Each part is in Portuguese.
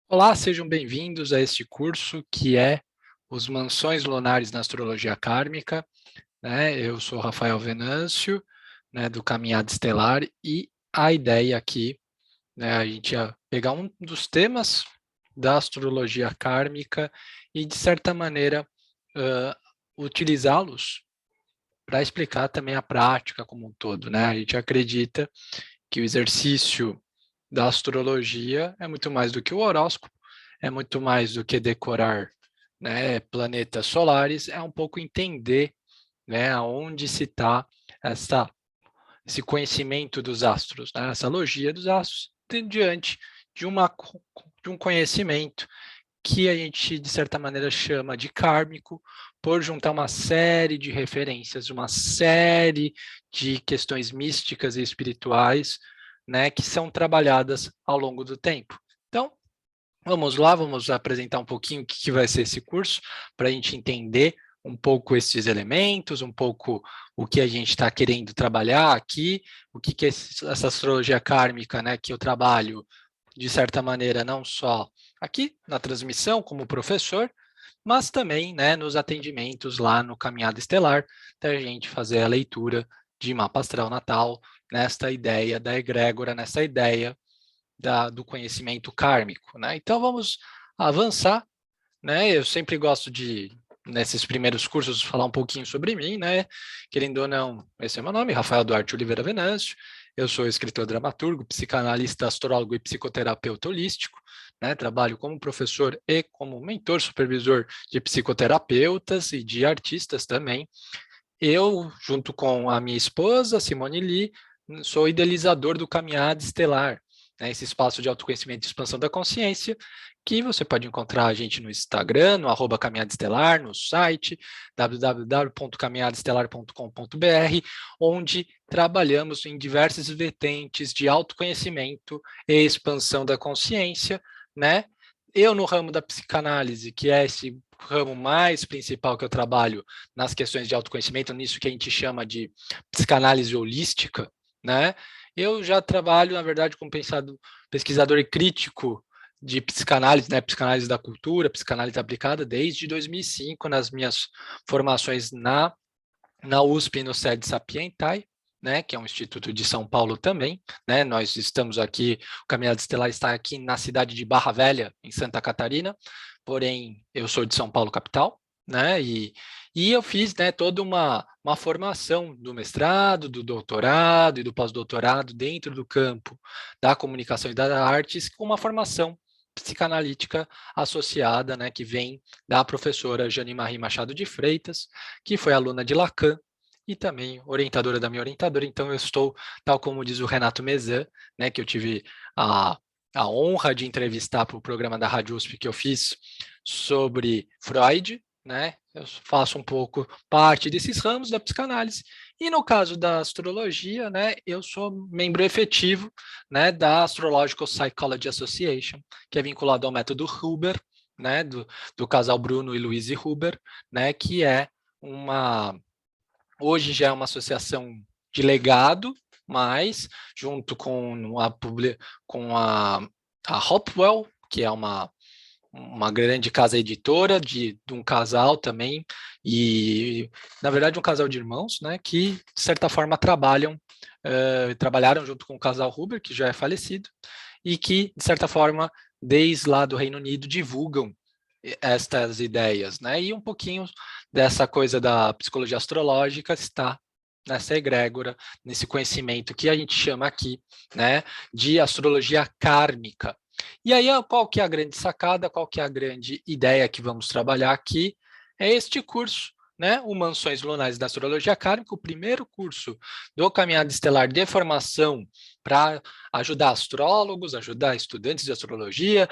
Olá, sejam bem-vindos a este curso que é Os Mansões Lunares na Astrologia Kármica. Eu sou Rafael Venâncio, do Caminhada Estelar, e a ideia aqui, a gente ia pegar um dos temas da astrologia kármica e, de certa maneira, utilizá-los para explicar também a prática como um todo. A gente acredita que o exercício da astrologia é muito mais do que o horóscopo, é muito mais do que decorar, planetas solares, é um pouco entender, aonde se está esse conhecimento dos astros, essa logia dos astros, diante de, de um conhecimento que a gente, de certa maneira, chama de kármico, por juntar uma série de referências, uma série de questões místicas e espirituais, que são trabalhadas ao longo do tempo. Então, vamos lá, vamos apresentar um pouquinho o que vai ser esse curso, para a gente entender um pouco esses elementos, um pouco o que a gente está querendo trabalhar aqui, o que é essa astrologia kármica, que eu trabalho, de certa maneira, não só aqui na transmissão como professor, mas também nos atendimentos lá no Caminhada Estelar, da gente fazer a leitura de mapa astral natal, nesta ideia da egrégora, nessa ideia do conhecimento kármico. Então, vamos avançar. Eu sempre gosto de, nesses primeiros cursos, falar um pouquinho sobre mim, querendo ou não, esse é meu nome, Rafael Duarte Oliveira Venâncio. Eu sou escritor, dramaturgo, psicanalista, astrólogo e psicoterapeuta holístico. Trabalho como professor e como mentor, supervisor de psicoterapeutas e de artistas também. Eu, junto com a minha esposa, Simone Lee, sou idealizador do Caminhada Estelar, esse espaço de autoconhecimento e expansão da consciência, que você pode encontrar a gente no Instagram, no @Caminhada Estelar, no site www.caminhadaestelar.com.br, onde trabalhamos em diversas vertentes de autoconhecimento e expansão da consciência, Eu, no ramo da psicanálise, que é esse ramo mais principal que eu trabalho nas questões de autoconhecimento, nisso que a gente chama de psicanálise holística, Eu já trabalho, na verdade, como pesquisador e crítico de psicanálise, psicanálise da cultura, psicanálise aplicada, desde 2005, nas minhas formações na USP e no SED Sapientai, que é um instituto de São Paulo também. Nós estamos aqui, o Caminhada Estelar está aqui na cidade de Barra Velha, em Santa Catarina, porém eu sou de São Paulo, capital, e eu fiz toda uma formação do mestrado, do doutorado e do pós-doutorado dentro do campo da comunicação e das artes, com uma formação psicanalítica associada, que vem da professora Jane Marie Machado de Freitas, que foi aluna de Lacan e também orientadora da minha orientadora. Então, eu estou, tal como diz o Renato Mezan, que eu tive a honra de entrevistar para o programa da Rádio USP que eu fiz sobre Freud, Eu faço um pouco parte desses ramos da psicanálise. E no caso da astrologia, eu sou membro efetivo, da Astrological Psychology Association, que é vinculado ao método Huber, do casal Bruno e Louise Huber, que é hoje já é uma associação de legado, mas junto com a Hopwell, que é uma grande casa editora de um casal também, e na verdade um casal de irmãos, que de certa forma trabalharam junto com o casal Huber, que já é falecido, e que de certa forma desde lá do Reino Unido divulgam estas ideias, E um pouquinho dessa coisa da psicologia astrológica está nessa egrégora, nesse conhecimento que a gente chama aqui, de astrologia kármica. E aí, qual que é a grande sacada, qual que é a grande ideia que vamos trabalhar aqui? É este curso, o Mansões Lunares da Astrologia Kármica, o primeiro curso do Caminhada Estelar de formação para ajudar astrólogos, ajudar estudantes de astrologia,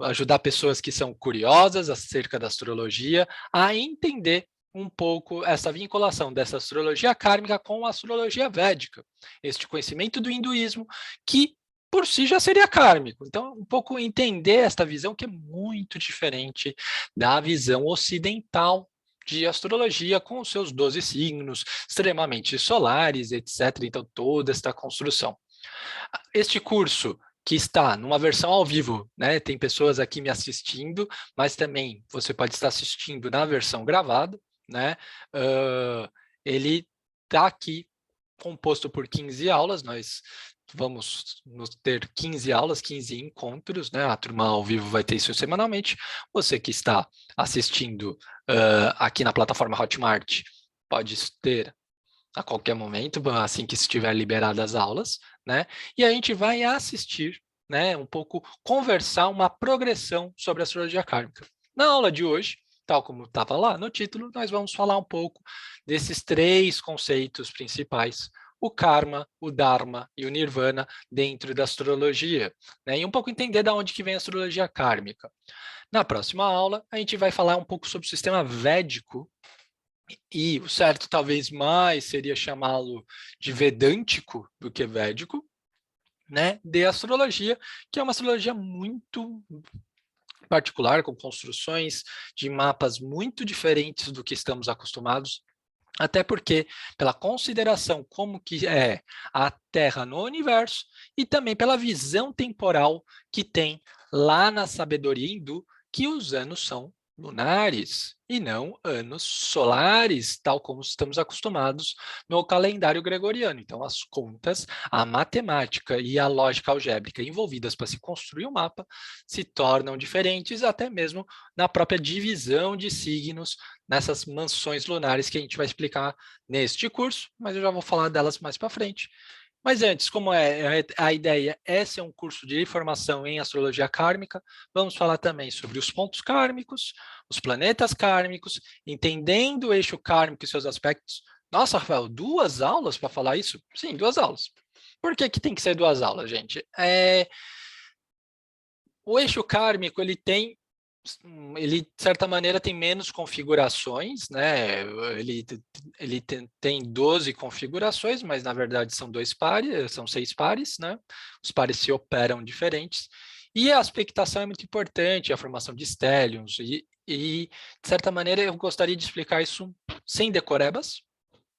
ajudar pessoas que são curiosas acerca da astrologia a entender um pouco essa vinculação dessa astrologia kármica com a astrologia védica, este conhecimento do hinduísmo que por si já seria kármico. Então, um pouco entender esta visão que é muito diferente da visão ocidental de astrologia, com os seus 12 signos extremamente solares, etc. Então, toda esta construção. Este curso, que está numa versão ao vivo, né? Tem pessoas aqui me assistindo, mas também você pode estar assistindo na versão gravada, né? Ele está aqui composto por 15 aulas, nós vamos ter 15 aulas, 15 encontros, né? A turma ao vivo vai ter isso semanalmente. Você que está assistindo aqui na plataforma Hotmart pode ter a qualquer momento, assim que estiver liberadas as aulas, né? E a gente vai assistir, né, um pouco, conversar uma progressão sobre a astrologia kármica. Na aula de hoje, tal como estava lá no título, nós vamos falar um pouco desses 3 conceitos principais, o karma, o dharma e o nirvana dentro da astrologia, né? E um pouco entender de onde que vem a astrologia kármica. Na próxima aula, a gente vai falar um pouco sobre o sistema védico, e o certo talvez mais seria chamá-lo de vedântico do que védico, né, de astrologia, que é uma astrologia muito particular, com construções de mapas muito diferentes do que estamos acostumados, até porque pela consideração como que é a Terra no universo e também pela visão temporal que tem lá na sabedoria hindu, que os anos são lunares e não anos solares, tal como estamos acostumados no calendário gregoriano. Então, as contas, a matemática e a lógica algébrica envolvidas para se construir um mapa se tornam diferentes, até mesmo na própria divisão de signos nessas mansões lunares que a gente vai explicar neste curso, mas eu já vou falar delas mais para frente. Mas antes, como a ideia é ser um curso de formação em astrologia kármica, vamos falar também sobre os pontos kármicos, os planetas kármicos, entendendo o eixo kármico e seus aspectos. Nossa, Rafael, 2 aulas para falar isso? Sim, 2 aulas. Por que que tem que ser 2 aulas, gente? O eixo kármico, ele, de certa maneira, tem menos configurações, né? Ele tem 12 configurações, mas, na verdade, são 2 pares, são 6 pares, né? Os pares se operam diferentes. E a aspectação é muito importante, a formação de estélions, de certa maneira, eu gostaria de explicar isso sem decorebas,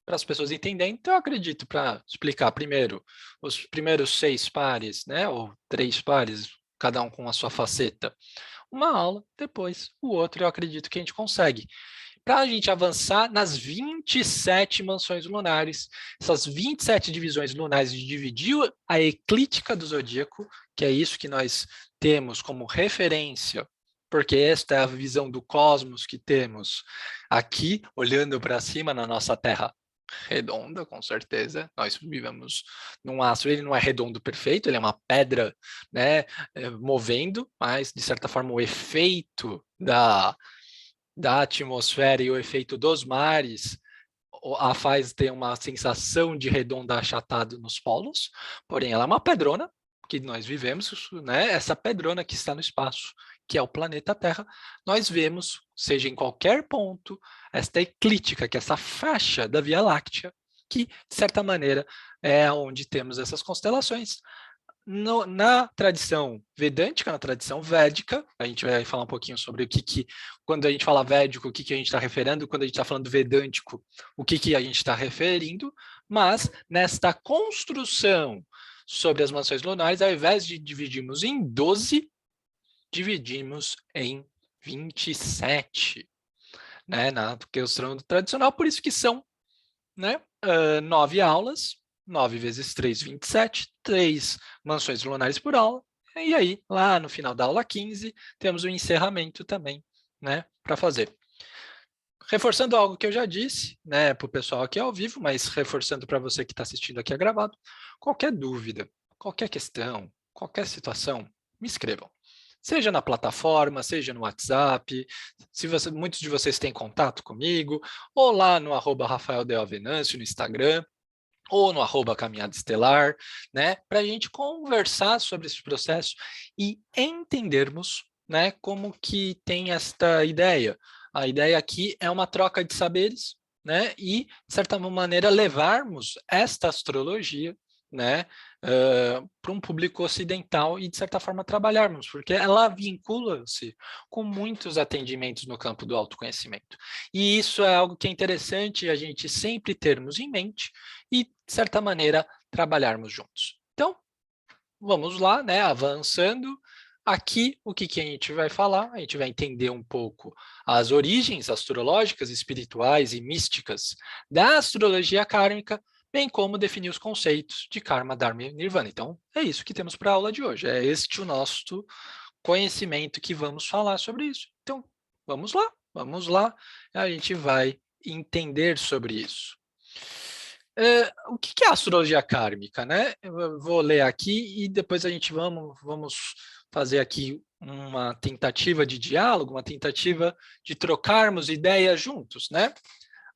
para as pessoas entenderem. Então, eu acredito, para explicar primeiro os primeiros 6 pares, né? Ou 3 pares, cada um com a sua faceta, uma aula, depois o outro, eu acredito que a gente consegue. Para a gente avançar nas 27 mansões lunares, essas 27 divisões lunares, de dividir a eclíptica do zodíaco, que é isso que nós temos como referência, porque esta é a visão do cosmos que temos aqui, olhando para cima na nossa Terra redonda, com certeza. Nós vivemos num astro, ele não é redondo perfeito, ele é uma pedra, né, movendo, mas de certa forma o efeito da atmosfera e o efeito dos mares a faz ter uma sensação de redondo achatado nos polos, porém ela é uma pedrona que nós vivemos, né? Essa pedrona que está no espaço, que é o planeta Terra, nós vemos, seja em qualquer ponto, esta eclíptica, que é essa faixa da Via Láctea, que, de certa maneira, é onde temos essas constelações. Na tradição vedântica, na tradição védica, a gente vai falar um pouquinho sobre quando a gente fala védico, o que a gente está referindo, quando a gente está falando vedântico, o que a gente está referindo, mas nesta construção sobre as mansões lunares, ao invés de dividirmos em 12, dividimos em 27, né, na questão tradicional, por isso que são, né, 9 aulas, 9 vezes 3, 27, 3 mansões lunares por aula, e aí, lá no final da aula 15, temos o encerramento também, né, para fazer. Reforçando algo que eu já disse, né, para o pessoal aqui ao vivo, mas reforçando para você que está assistindo aqui gravado, qualquer dúvida, qualquer questão, qualquer situação, me escrevam. Seja na plataforma, seja no WhatsApp, muitos de vocês têm contato comigo, ou lá no @RafaelDelVenâncio no Instagram, ou no @Caminhada Estelar, né, para a gente conversar sobre esse processo e entendermos, né, como que tem esta ideia. A ideia aqui é uma troca de saberes, né, e, de certa maneira, levarmos esta astrologia, né, para um público ocidental e, de certa forma, trabalharmos, porque ela vincula-se com muitos atendimentos no campo do autoconhecimento. E isso é algo que é interessante a gente sempre termos em mente e, de certa maneira, trabalharmos juntos. Então, vamos lá, né, avançando. Aqui, o que a gente vai falar? A gente vai entender um pouco as origens astrológicas, espirituais e místicas da astrologia kármica, bem como definir os conceitos de Karma, Dharma e Nirvana. Então, é isso que temos para a aula de hoje. É este o nosso conhecimento que vamos falar sobre isso. Então, vamos lá, a gente vai entender sobre isso. O que é a astrologia kármica, né? Eu vou ler aqui e depois a gente vamos fazer aqui uma tentativa de diálogo, uma tentativa de trocarmos ideias juntos, né?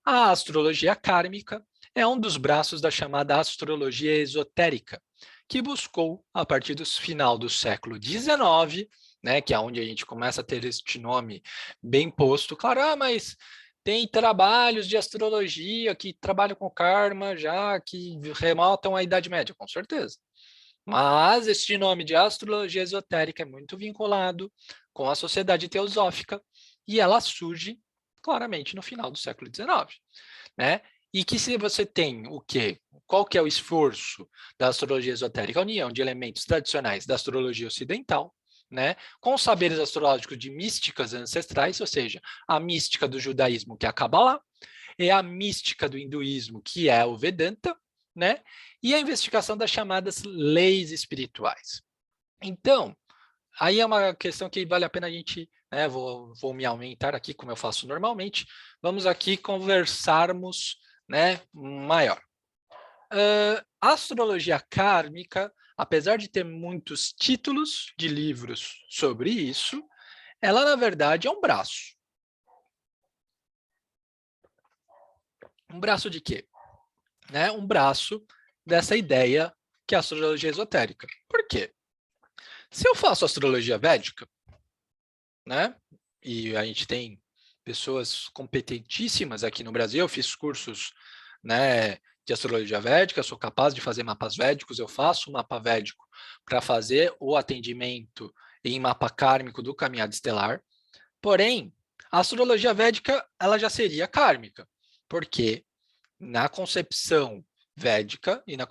A astrologia kármica é um dos braços da chamada astrologia esotérica, que buscou, a partir do final do século XIX, né, que é onde a gente começa a ter este nome bem posto. Claro, mas tem trabalhos de astrologia que trabalham com karma já, que remontam à Idade Média, com certeza. Mas este nome de astrologia esotérica é muito vinculado com a sociedade teosófica e ela surge claramente no final do século XIX, né? E que se você tem o quê? Qual que é o esforço da astrologia esotérica? A união de elementos tradicionais da astrologia ocidental, né, com os saberes astrológicos de místicas ancestrais, ou seja, a mística do judaísmo, que é a Kabbalah, e a mística do hinduísmo, que é o Vedanta, né, e a investigação das chamadas leis espirituais. Então, aí é uma questão que vale a pena a gente, né, vou me aumentar aqui, como eu faço normalmente, vamos aqui conversarmos, né, maior. A astrologia kármica, apesar de ter muitos títulos de livros sobre isso, ela, na verdade, é um braço. Um braço de quê? Né? Um braço dessa ideia que é a astrologia esotérica. Por quê? Se eu faço astrologia védica, né, e a gente tem pessoas competentíssimas aqui no Brasil, eu fiz cursos, né, de astrologia védica, sou capaz de fazer mapas védicos, eu faço um mapa védico para fazer o atendimento em mapa kármico do caminhado estelar. Porém, a astrologia védica ela já seria kármica, porque na concepção védica e na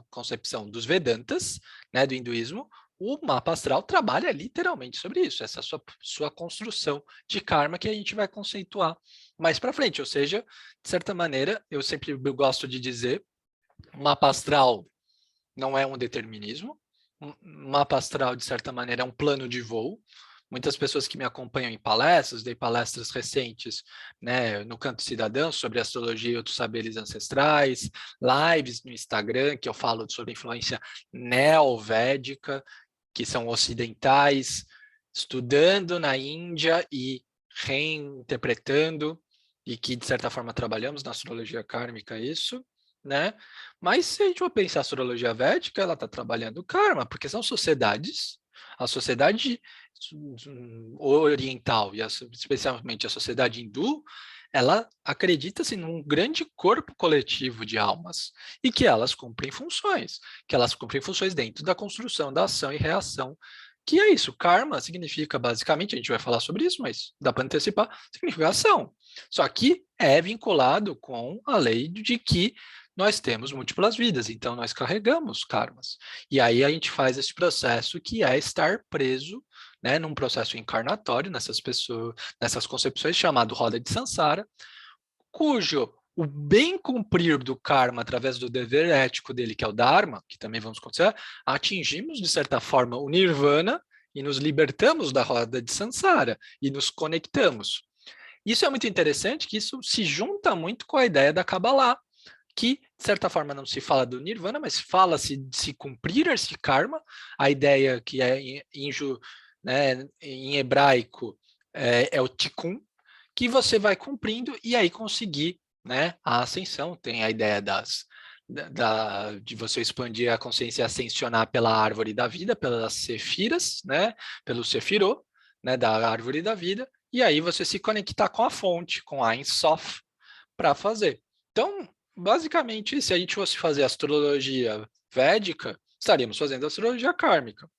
concepção dos Vedantas, né, do hinduísmo, o mapa astral trabalha literalmente sobre isso, essa sua construção de karma que a gente vai conceituar mais para frente. Ou seja, de certa maneira, eu sempre gosto de dizer, o mapa astral não é um determinismo, o mapa astral, de certa maneira, é um plano de voo. Muitas pessoas que me acompanham em palestras, dei palestras recentes, né, no Canto Cidadão sobre astrologia e outros saberes ancestrais, lives no Instagram que eu falo sobre influência neovédica, que são ocidentais, estudando na Índia e reinterpretando, e que de certa forma trabalhamos na astrologia kármica isso, né? Mas se a gente for pensar a astrologia védica, ela está trabalhando karma, porque são sociedades, a sociedade oriental e especialmente a sociedade hindu, ela acredita-se num grande corpo coletivo de almas e que elas cumprem funções, dentro da construção da ação e reação. Que é isso, karma significa basicamente, a gente vai falar sobre isso, mas dá para antecipar, significa ação. Só que é vinculado com a lei de que nós temos múltiplas vidas, então nós carregamos karmas. E aí a gente faz esse processo que é estar preso, né, num processo encarnatório nessas pessoas, nessas concepções chamado roda de Sansara, cujo o bem cumprir do karma através do dever ético dele, que é o Dharma, que também vamos considerar, atingimos, de certa forma, o Nirvana e nos libertamos da roda de Sansara e nos conectamos. Isso é muito interessante, que isso se junta muito com a ideia da Kabbalah, que, de certa forma, não se fala do Nirvana, mas fala-se de se cumprir esse karma, a ideia que é né, em hebraico é o tikkun, que você vai cumprindo e aí conseguir, né, a ascensão. Tem a ideia de você expandir a consciência e ascensionar pela árvore da vida, pelas sefiras, né, pelo sefirot, né, da árvore da vida, e aí você se conectar com a fonte, com a Ein Sof, para fazer. Então, basicamente, se a gente fosse fazer astrologia védica, estaríamos fazendo astrologia kármica,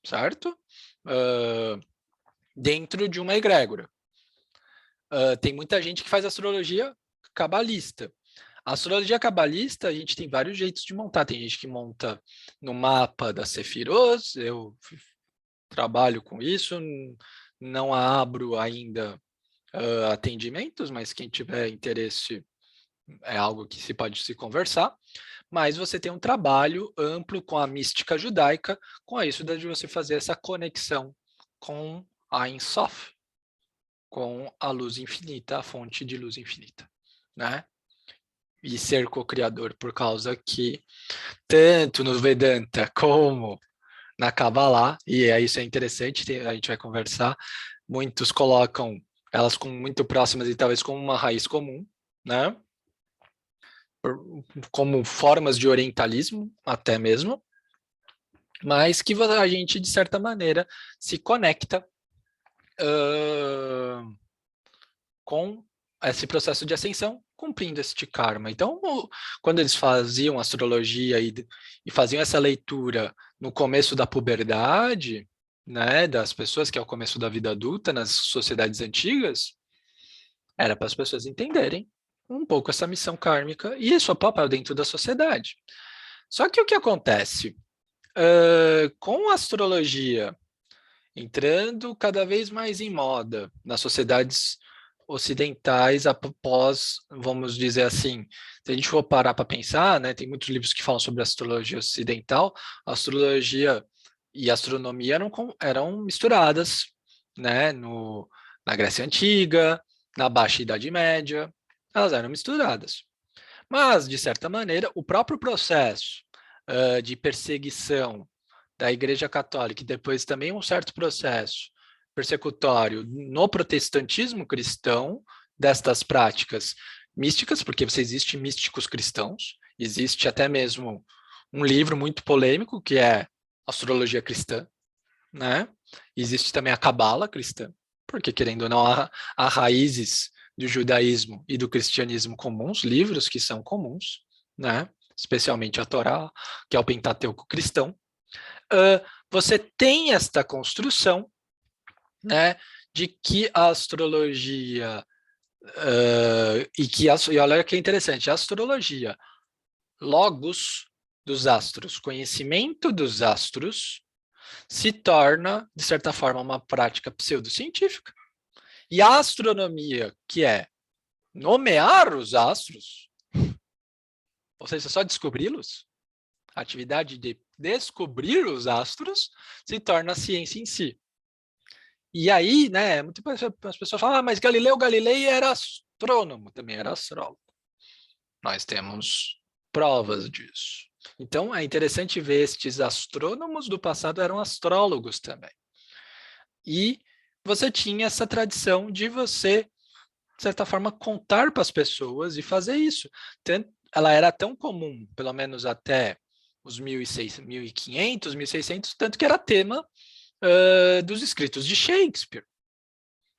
certo? Dentro de uma egrégora. Tem muita gente que faz astrologia cabalista. A astrologia cabalista, a gente tem vários jeitos de montar. Tem gente que monta no mapa da Sefirot, eu trabalho com isso, não abro ainda atendimentos, mas quem tiver interesse é algo que se pode se conversar. Mas você tem um trabalho amplo com a mística judaica, com isso de você fazer essa conexão com a Ein Sof, com a luz infinita, a fonte de luz infinita, né? E ser co-criador, por causa que tanto no Vedanta como na Kabbalah, e isso é interessante, a gente vai conversar, muitos colocam elas como muito próximas e talvez como uma raiz comum, né? Como formas de orientalismo, até mesmo, mas que a gente, de certa maneira, se conecta com esse processo de ascensão, cumprindo este karma. Então, quando eles faziam astrologia e faziam essa leitura no começo da puberdade, né, das pessoas, que é o começo da vida adulta nas sociedades antigas, era para as pessoas entenderem um pouco essa missão kármica e o seu papel dentro da sociedade. Só que o que acontece? Com a astrologia entrando cada vez mais em moda nas sociedades ocidentais após, vamos dizer assim, se a gente for parar para pensar, né, tem muitos livros que falam sobre astrologia ocidental, a astrologia e a astronomia eram misturadas, né, na Grécia Antiga, na Baixa Idade Média, elas eram misturadas. Mas, de certa maneira, o próprio processo de perseguição da Igreja Católica, e depois também um certo processo persecutório no protestantismo cristão, destas práticas místicas, porque você existe místicos cristãos, existe até mesmo um livro muito polêmico, que é Astrologia Cristã, né? Existe também a Cabala cristã, porque, querendo ou não, há raízes do judaísmo e do cristianismo comuns, livros que são comuns, né? Especialmente a Torá, que é o Pentateuco cristão. Você tem esta construção, né, de que a astrologia e olha que interessante, a astrologia, logos dos astros, conhecimento dos astros, se torna, de certa forma, uma prática pseudocientífica. E a astronomia, que é nomear os astros, ou seja, só descobri-los, a atividade de descobrir os astros, se torna a ciência em si. E aí, né, as pessoas falam, mas Galileu Galilei era astrônomo, também era astrólogo. Nós temos provas disso. Então, é interessante ver estes astrônomos do passado eram astrólogos também. E você tinha essa tradição de você, de certa forma, contar para as pessoas e fazer isso. Ela era tão comum, pelo menos até os 1500, 1600, tanto que era tema dos escritos de Shakespeare.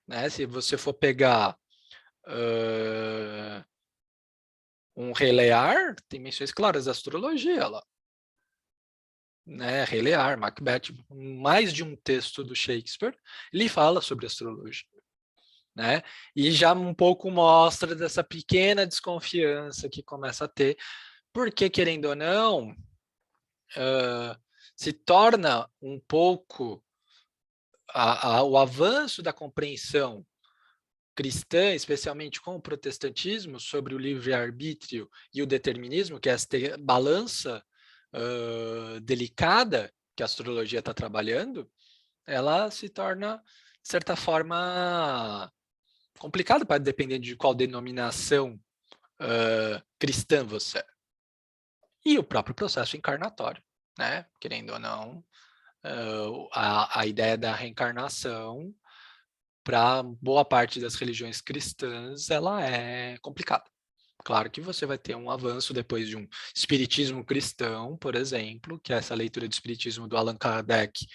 Né? Se você for pegar um Rei Lear, tem menções claras da astrologia lá. Né? Rei Lear, Macbeth, mais de um texto do Shakespeare, ele fala sobre astrologia. Né? E já um pouco mostra dessa pequena desconfiança que começa a ter, porque, querendo ou não, se torna um pouco o avanço da compreensão cristã, especialmente com o protestantismo, sobre o livre-arbítrio e o determinismo, que é esta balança delicada que a astrologia está trabalhando, ela se torna, de certa forma, complicado para depender de qual denominação cristã você é. E o próprio processo encarnatório, né? Querendo ou não, a ideia da reencarnação, para boa parte das religiões cristãs, ela é complicada. Claro que você vai ter um avanço depois de um espiritismo cristão, por exemplo, que é essa leitura do espiritismo do Allan Kardec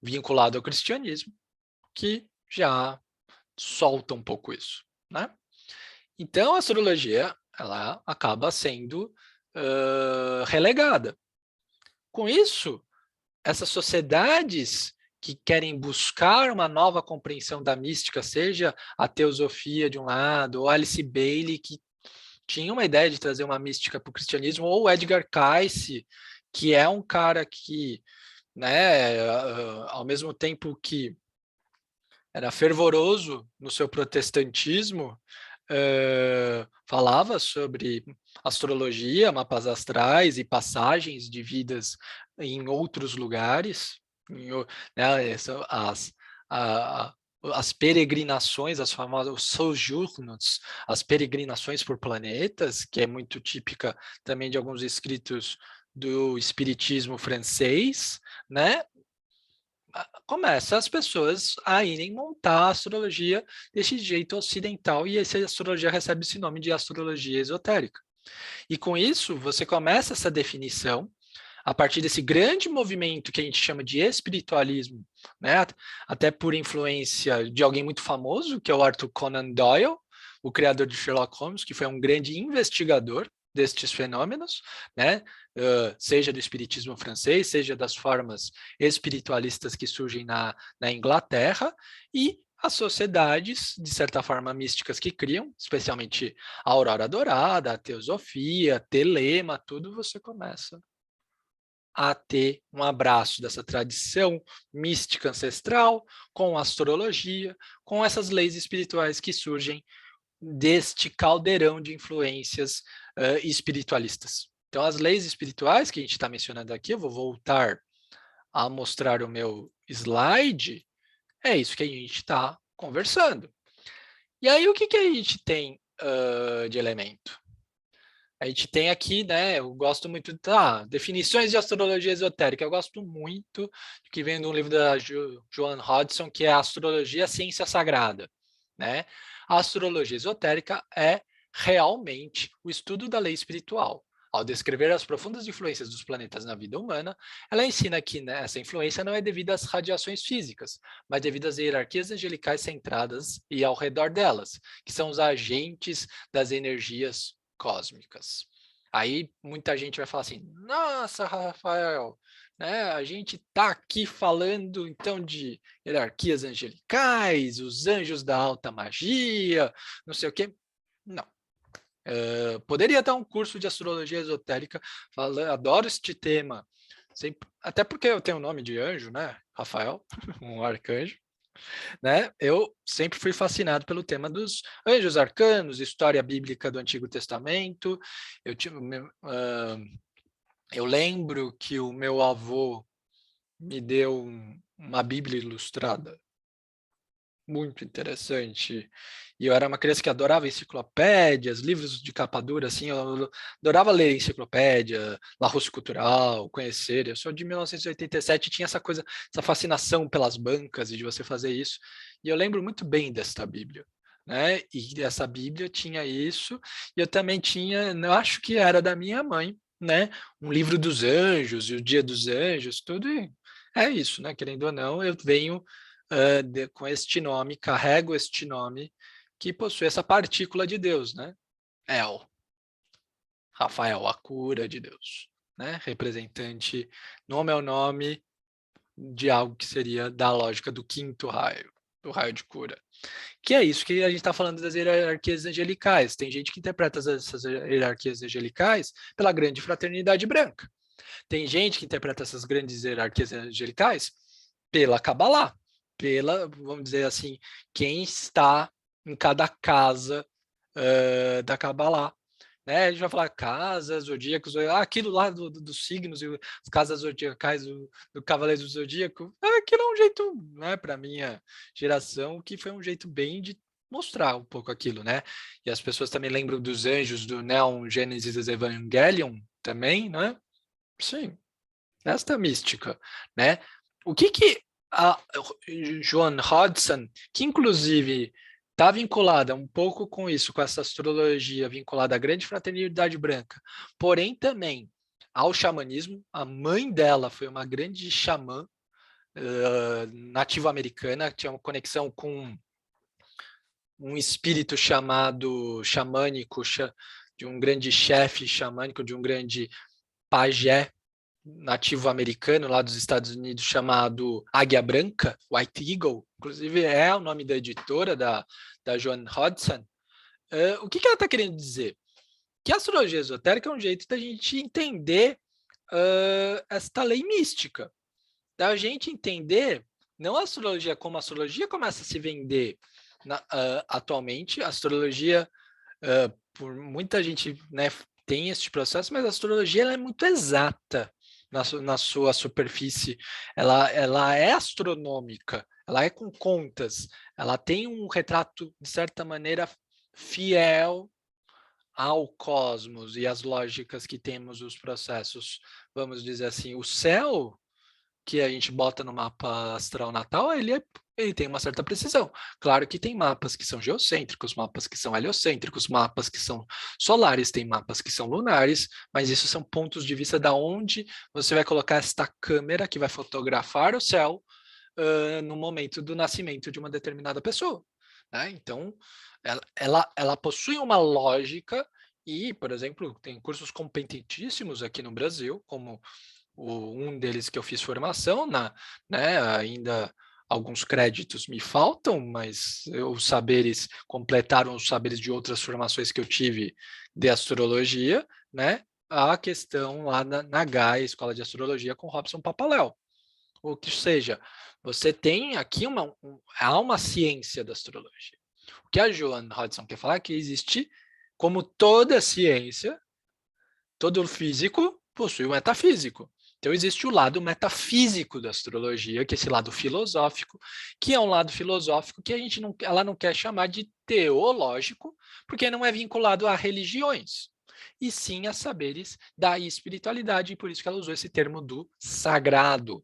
vinculado ao cristianismo, que já solta um pouco isso, né? Então, a astrologia, ela acaba sendo relegada. Com isso, essas sociedades que querem buscar uma nova compreensão da mística, seja a teosofia de um lado, ou Alice Bailey, que tinha uma ideia de trazer uma mística para o cristianismo, ou o Edgar Cayce, que é um cara que, né, ao mesmo tempo que era fervoroso no seu protestantismo, falava sobre astrologia, mapas astrais e passagens de vidas em outros lugares, né, a, as peregrinações, as famosas sojournos, as peregrinações por planetas, que é muito típica também de alguns escritos do espiritismo francês, né? Começa as pessoas a irem montar a astrologia desse jeito ocidental, e essa astrologia recebe esse nome de astrologia esotérica. E com isso, você começa essa definição a partir desse grande movimento que a gente chama de espiritualismo, né? Até por influência de alguém muito famoso, que é o Arthur Conan Doyle, o criador de Sherlock Holmes, que foi um grande investigador destes fenômenos, né? Seja do espiritismo francês, seja das formas espiritualistas que surgem na Inglaterra, e as sociedades, de certa forma, místicas que criam, especialmente a Aurora Dourada, a Teosofia, Telema, tudo você começa a ter um abraço dessa tradição mística ancestral, com a astrologia, com essas leis espirituais que surgem deste caldeirão de influências espiritualistas. Então, as leis espirituais que a gente está mencionando aqui, eu vou voltar a mostrar o meu slide, é isso que a gente está conversando. E aí, o que a gente tem de elemento? A gente tem aqui, né, eu gosto muito de definições de astrologia esotérica, eu gosto muito, que vem de um livro da Joan Hodgson, que é Astrologia, Ciência Sagrada, né? A astrologia esotérica é realmente o estudo da lei espiritual. Ao descrever as profundas influências dos planetas na vida humana, ela ensina que, né, essa influência não é devida às radiações físicas, mas devido às hierarquias angelicais centradas e ao redor delas, que são os agentes das energias cósmicas. Aí muita gente vai falar assim: nossa, Rafael, né, a gente está aqui falando então de hierarquias angelicais, os anjos da alta magia, não sei o quê. Não. Poderia dar um curso de astrologia esotérica, adoro este tema, sempre, até porque eu tenho o nome de anjo, né? Rafael, um arcanjo. Né? Eu sempre fui fascinado pelo tema dos anjos arcanos, história bíblica do Antigo Testamento. Eu lembro que o meu avô me deu uma Bíblia ilustrada, muito interessante. E eu era uma criança que adorava enciclopédias, livros de capa dura, assim, eu adorava ler enciclopédia, Larousse Cultural, conhecer. Eu sou de 1987 e tinha essa coisa, essa fascinação pelas bancas e de você fazer isso. E eu lembro muito bem desta Bíblia, né? E essa Bíblia tinha isso, e eu também tinha, eu acho que era da minha mãe, né? Um livro dos anjos e o Dia dos Anjos, tudo. E é isso, né? Querendo ou não, eu venho com este nome, carrego este nome, que possui essa partícula de Deus, né? El, Rafael, a cura de Deus, né? Representante, nome é o nome de algo que seria da lógica do quinto raio, do raio de cura. Que é isso que a gente está falando das hierarquias angelicais. Tem gente que interpreta essas hierarquias angelicais pela grande fraternidade branca. Tem gente que interpreta essas grandes hierarquias angelicais pela Kabbalah, pela, vamos dizer assim, quem está em cada casa da Kabbalah. Né? A gente vai falar casas, zodíacos, aquilo lá dos signos, as casas zodiacais do Cavaleiro do Zodíaco, aquilo é um jeito, né, para minha geração, que foi um jeito bem de mostrar um pouco aquilo, né? E as pessoas também lembram dos anjos do Neon Genesis Evangelion também, né? Sim, esta mística, né? O que a Joan Hodgson, que inclusive está vinculada um pouco com isso, com essa astrologia vinculada à grande fraternidade branca, porém também ao xamanismo. A mãe dela foi uma grande xamã nativa americana, tinha uma conexão com um espírito chamado xamânico, de um grande chefe xamânico, de um grande pajé nativo americano lá dos Estados Unidos chamado Águia Branca, White Eagle, inclusive é o nome da editora da Joan Hodgson. O que ela está querendo dizer? Que a astrologia esotérica é um jeito da gente entender esta lei mística, da gente entender não a astrologia como a astrologia começa a se vender atualmente, a astrologia, por muita gente, né, tem esse processo, mas a astrologia ela é muito exata na sua superfície, ela é astronômica, ela é com contas, ela tem um retrato, de certa maneira, fiel ao cosmos e às lógicas que temos os processos, vamos dizer assim, o céu que a gente bota no mapa astral natal, ele tem uma certa precisão. Claro que tem mapas que são geocêntricos, mapas que são heliocêntricos, mapas que são solares, tem mapas que são lunares, mas isso são pontos de vista da onde você vai colocar esta câmera que vai fotografar o céu no momento do nascimento de uma determinada pessoa. Né? Então, ela possui uma lógica e, por exemplo, tem cursos competentíssimos aqui no Brasil, como um deles que eu fiz formação, né, ainda alguns créditos me faltam, mas os saberes completaram os saberes de outras formações que eu tive de astrologia, né, a questão lá na GAE, Escola de Astrologia, com Robson Papaléu. Ou que seja, você tem aqui há uma ciência da astrologia. O que a Joan Hodgson quer falar é que existe, como toda ciência, todo físico possui um metafísico. Então, existe o lado metafísico da astrologia, que é esse lado filosófico, que é um lado filosófico que ela não quer chamar de teológico, porque não é vinculado a religiões, e sim a saberes da espiritualidade, e por isso que ela usou esse termo do sagrado.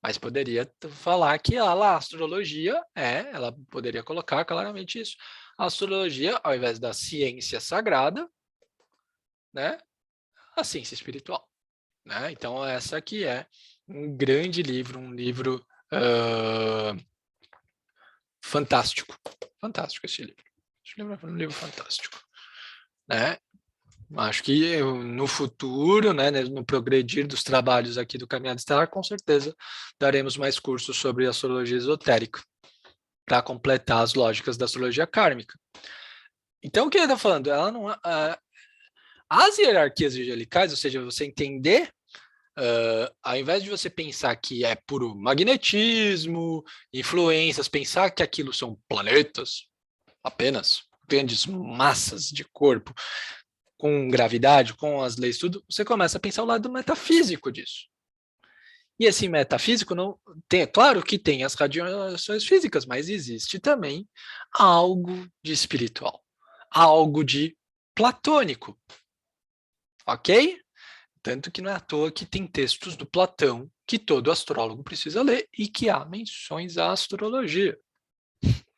Mas poderia falar que a astrologia ela poderia colocar claramente isso. A astrologia, ao invés da ciência sagrada, né, a ciência espiritual. Né? Então, essa aqui é um grande livro, um livro fantástico. Fantástico esse livro. Esse livro é um livro fantástico. Né? Acho que no futuro, né, no progredir dos trabalhos aqui do Caminhada Estelar, com certeza daremos mais cursos sobre astrologia esotérica para completar as lógicas da astrologia kármica. Então, o que ele está falando? Ela não, as hierarquias angelicais, ou seja, você entender ao invés de você pensar que é puro magnetismo, influências, pensar que aquilo são planetas, apenas grandes massas de corpo, com gravidade, com as leis, tudo, você começa a pensar o lado metafísico disso. E esse metafísico não tem, é claro que tem as radiações físicas, mas existe também algo de espiritual, algo de platônico. Ok? Tanto que não é à toa que tem textos do Platão que todo astrólogo precisa ler e que há menções à astrologia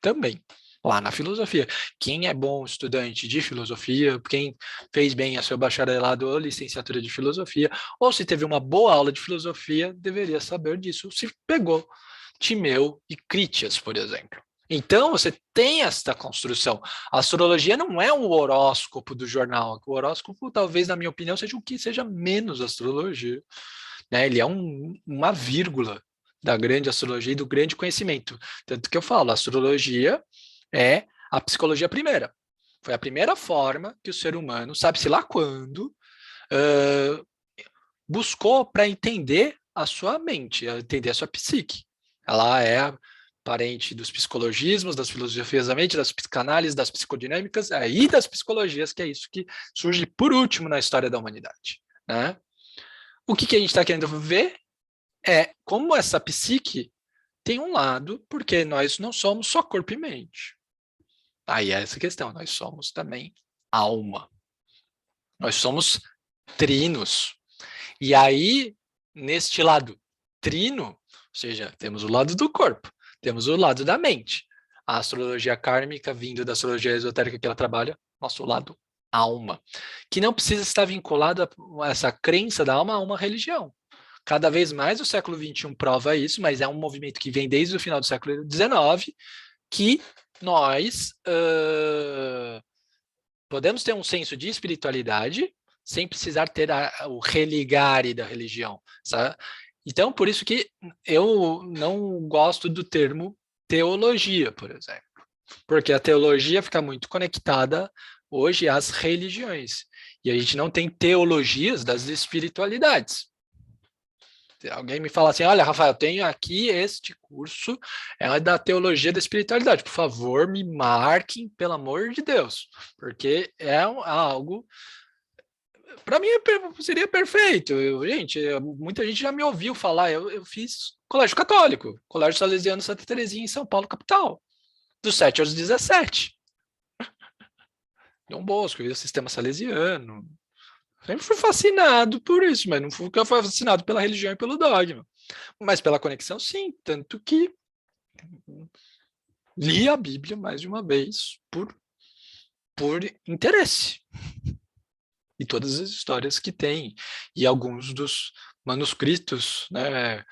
também, lá na filosofia. Quem é bom estudante de filosofia, quem fez bem a seu bacharelado ou licenciatura de filosofia, ou se teve uma boa aula de filosofia, deveria saber disso, se pegou Timeu e Critias, por exemplo. Então, você tem esta construção. A astrologia não é um horóscopo do jornal. O horóscopo, talvez, na minha opinião, seja o que seja menos astrologia. Né? Ele é uma vírgula da grande astrologia e do grande conhecimento. Tanto que eu falo, a astrologia é a psicologia primeira. Foi a primeira forma que o ser humano, sabe-se lá quando, buscou para entender a sua mente, entender a sua psique. Ela é parente dos psicologismos, das filosofias da mente, das psicanálises, das psicodinâmicas e das psicologias, que é isso que surge por último na história da humanidade. Né? O que a gente está querendo ver é como essa psique tem um lado, porque nós não somos só corpo e mente. Aí é essa questão, nós somos também alma. Nós somos trinos. E aí, neste lado trino, ou seja, temos o lado do corpo, temos o lado da mente. A astrologia kármica, vindo da astrologia esotérica que ela trabalha, nosso lado alma, que não precisa estar vinculado a essa crença da alma a uma religião. Cada vez mais o século XXI prova isso, mas é um movimento que vem desde o final do século XIX, que nós podemos ter um senso de espiritualidade sem precisar ter o religare da religião. Sabe? Então, por isso que eu não gosto do termo teologia, por exemplo, porque a teologia fica muito conectada hoje às religiões. E a gente não tem teologias das espiritualidades. Alguém me fala assim, olha, Rafael, tenho aqui este curso, é da teologia da espiritualidade. Por favor, me marquem, pelo amor de Deus, porque é algo, para mim, seria perfeito. Muita gente já me ouviu falar, eu fiz colégio católico, Colégio Salesiano Santa Terezinha, em São Paulo, capital, dos 7 aos 17. Dom Bosco, o sistema salesiano. Sempre fui fascinado por isso, mas não fui fascinado pela religião e pelo dogma. Mas pela conexão, sim. Tanto que li a Bíblia mais de uma vez por interesse. E todas as histórias que tem. E alguns dos manuscritos, né,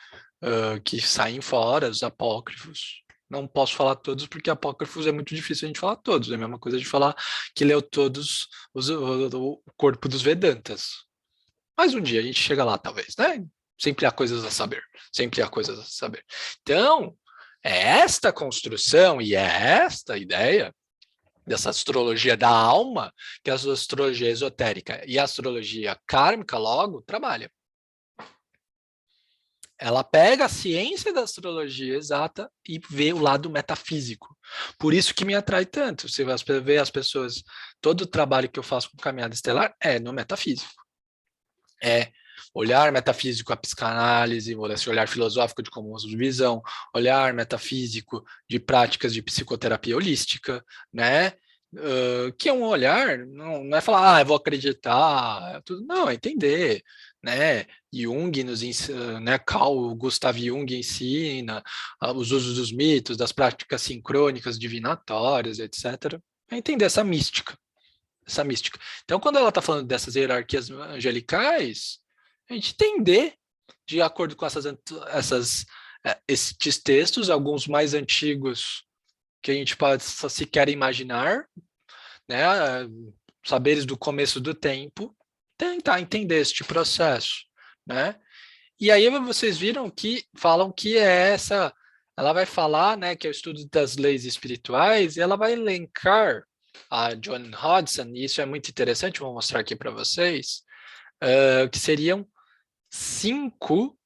que saem fora, os apócrifos. Não posso falar todos, porque apócrifos é muito difícil a gente falar todos. É a mesma coisa de falar que leu todos o corpo dos Vedantas. Mas um dia a gente chega lá, talvez, né? Sempre há coisas a saber. Sempre há coisas a saber. Então, é esta construção e é esta ideia dessa astrologia da alma que a astrologia esotérica e a astrologia kármica logo trabalham. Ela pega a ciência da astrologia exata e vê o lado metafísico. Por isso que me atrai tanto. Você vê as pessoas, todo o trabalho que eu faço com caminhada estelar é no metafísico. É olhar metafísico, a psicanálise, esse olhar filosófico de cosmovisão, olhar metafísico de práticas de psicoterapia holística, né? Que é um olhar, não é falar, eu vou acreditar, tudo, não, é entender, né? Jung nos ensina, né? Carl Gustav Jung ensina os usos dos mitos, das práticas sincrônicas, divinatórias, etc. É entender essa mística. Então, quando ela está falando dessas hierarquias angelicais, a gente entender, de acordo com esses textos, alguns mais antigos que a gente pode sequer imaginar, né, saberes do começo do tempo, tentar entender este processo, né? E aí vocês viram que falam que ela vai falar, né, que é o estudo das leis espirituais, e ela vai elencar a John Hodgson, e isso é muito interessante, vou mostrar aqui para vocês, que seriam cinco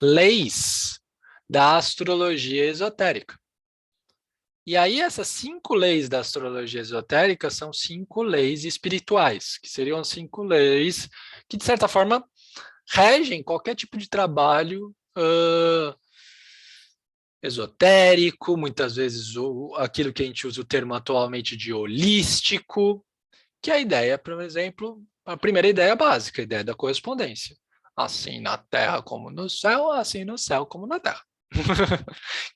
leis da astrologia esotérica. E aí essas 5 leis da astrologia esotérica são 5 leis espirituais, que seriam 5 leis que, de certa forma, regem qualquer tipo de trabalho esotérico, muitas vezes aquilo que a gente usa o termo atualmente de holístico, que é a ideia, por exemplo, a primeira ideia básica, a ideia da correspondência. Assim na Terra como no céu, assim no céu como na Terra.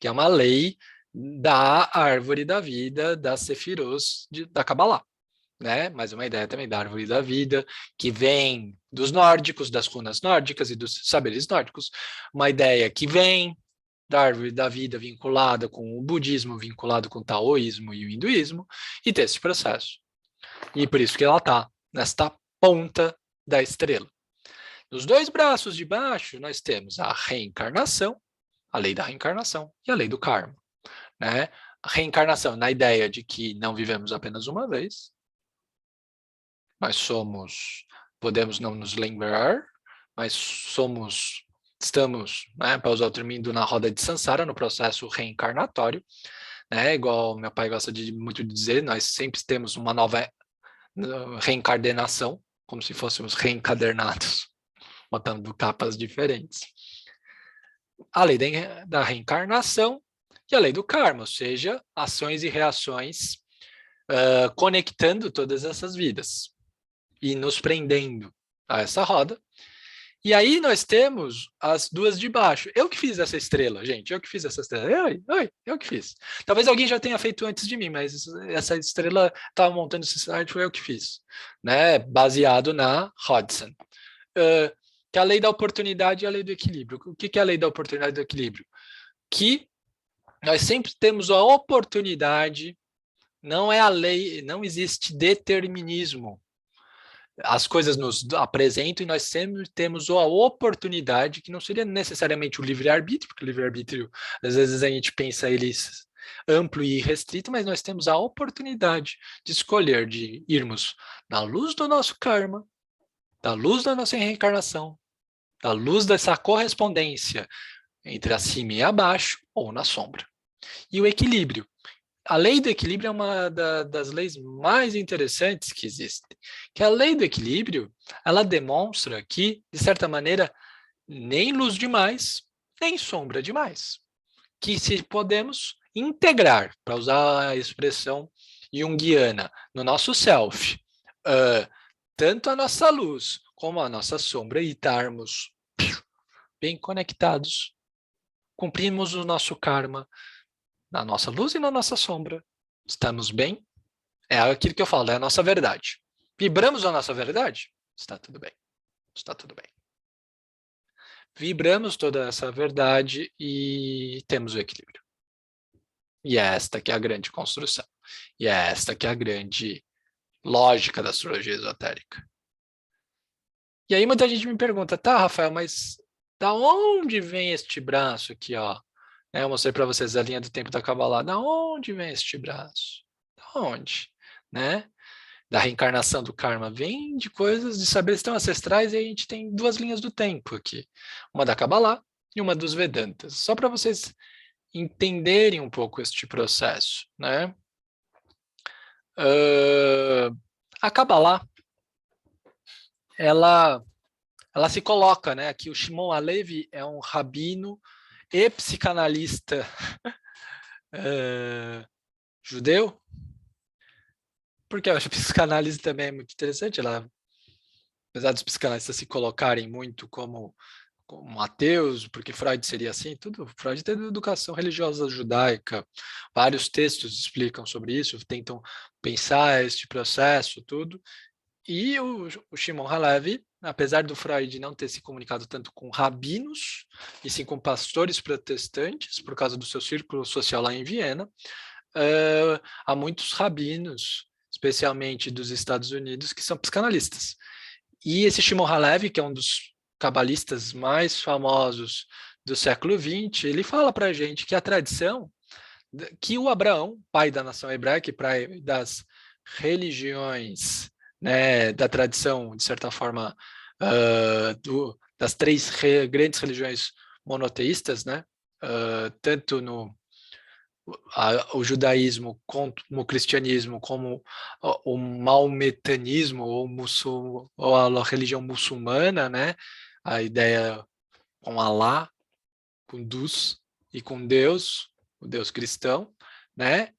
Que é uma lei da árvore da vida, das sefirôs da Kabbalah. Né? Mas uma ideia também da árvore da vida, que vem dos nórdicos, das runas nórdicas e dos saberes nórdicos. Uma ideia que vem da árvore da vida vinculada com o budismo, vinculado com o taoísmo e o hinduísmo, e ter esse processo. E por isso que ela está nesta ponta da estrela. Nos 2 braços de baixo, nós temos a reencarnação, a lei da reencarnação e a lei do karma. Né? A reencarnação na ideia de que não vivemos apenas uma vez, nós podemos não nos lembrar, mas estamos, né, para usar o termo, indo na roda de Sansara, no processo reencarnatório, né, igual meu pai gosta muito de dizer, nós sempre temos uma nova reencarnação, como se fôssemos reencadernados, botando capas diferentes. A lei da reencarnação e a lei do karma, ou seja, ações e reações conectando todas essas vidas e nos prendendo a essa roda. E aí nós temos as 2 de baixo. Eu que fiz essa estrela, gente. Eu que fiz essa estrela. Eu que fiz. Talvez alguém já tenha feito antes de mim, mas essa estrela, estava montando esse site, foi eu que fiz. Né? Baseado na Hodgson. Que é a lei da oportunidade e a lei do equilíbrio. O que é a lei da oportunidade e do equilíbrio? Que nós sempre temos a oportunidade, não é a lei, não existe determinismo. As coisas nos apresentam e nós sempre temos a oportunidade, que não seria necessariamente o livre-arbítrio, porque o livre-arbítrio, às vezes a gente pensa ele amplo e restrito, mas nós temos a oportunidade de escolher, de irmos na luz do nosso karma, da luz da nossa reencarnação, da luz dessa correspondência entre acima e abaixo, ou na sombra. E o equilíbrio. A lei do equilíbrio é uma das leis mais interessantes que existem. Que a lei do equilíbrio, ela demonstra que, de certa maneira, nem luz demais, nem sombra demais. Que se podemos integrar, para usar a expressão junguiana, no nosso self, tanto a nossa luz como a nossa sombra, e estarmos bem conectados, cumprimos o nosso karma na nossa luz e na nossa sombra. Estamos bem? É aquilo que eu falo, é a nossa verdade. Vibramos a nossa verdade? Está tudo bem. Está tudo bem. Vibramos toda essa verdade e temos o equilíbrio. E é esta que é a grande construção. E é esta que é a grande lógica da astrologia esotérica. E aí muita gente me pergunta, tá, Rafael, mas da onde vem este braço aqui, ó? Eu mostrei para vocês a linha do tempo da Kabbalah. Da onde vem este braço? Da onde? Né? Da reencarnação do karma. Vem de coisas, de saberes tão ancestrais, e a gente tem duas linhas do tempo aqui. Uma da Kabbalah e uma dos Vedantas. Só para vocês entenderem um pouco este processo, né? A Kabbalah, ela se coloca, né? Aqui o Shimon Halevi é um rabino e psicanalista judeu, porque eu acho que a psicanálise também é muito interessante. Ela, apesar dos psicanalistas se colocarem muito como ateus, porque Freud seria assim, tudo. Freud tem educação religiosa judaica, vários textos explicam sobre isso, tentam pensar este processo, tudo. E o Shimon Halevi, apesar do Freud não ter se comunicado tanto com rabinos, e sim com pastores protestantes, por causa do seu círculo social lá em Viena, há muitos rabinos, especialmente dos Estados Unidos, que são psicanalistas. E esse Shimon Halevi, que é um dos cabalistas mais famosos do século XX, ele fala para a gente que a tradição, que o Abraão, pai da nação hebraica e pai das religiões, né, da tradição, de certa forma, das três grandes religiões monoteístas, né, tanto no o judaísmo, como o cristianismo, como o maometanismo, ou a religião muçulmana, né, a ideia com Alá, com Dus e com Deus, o Deus cristão, né?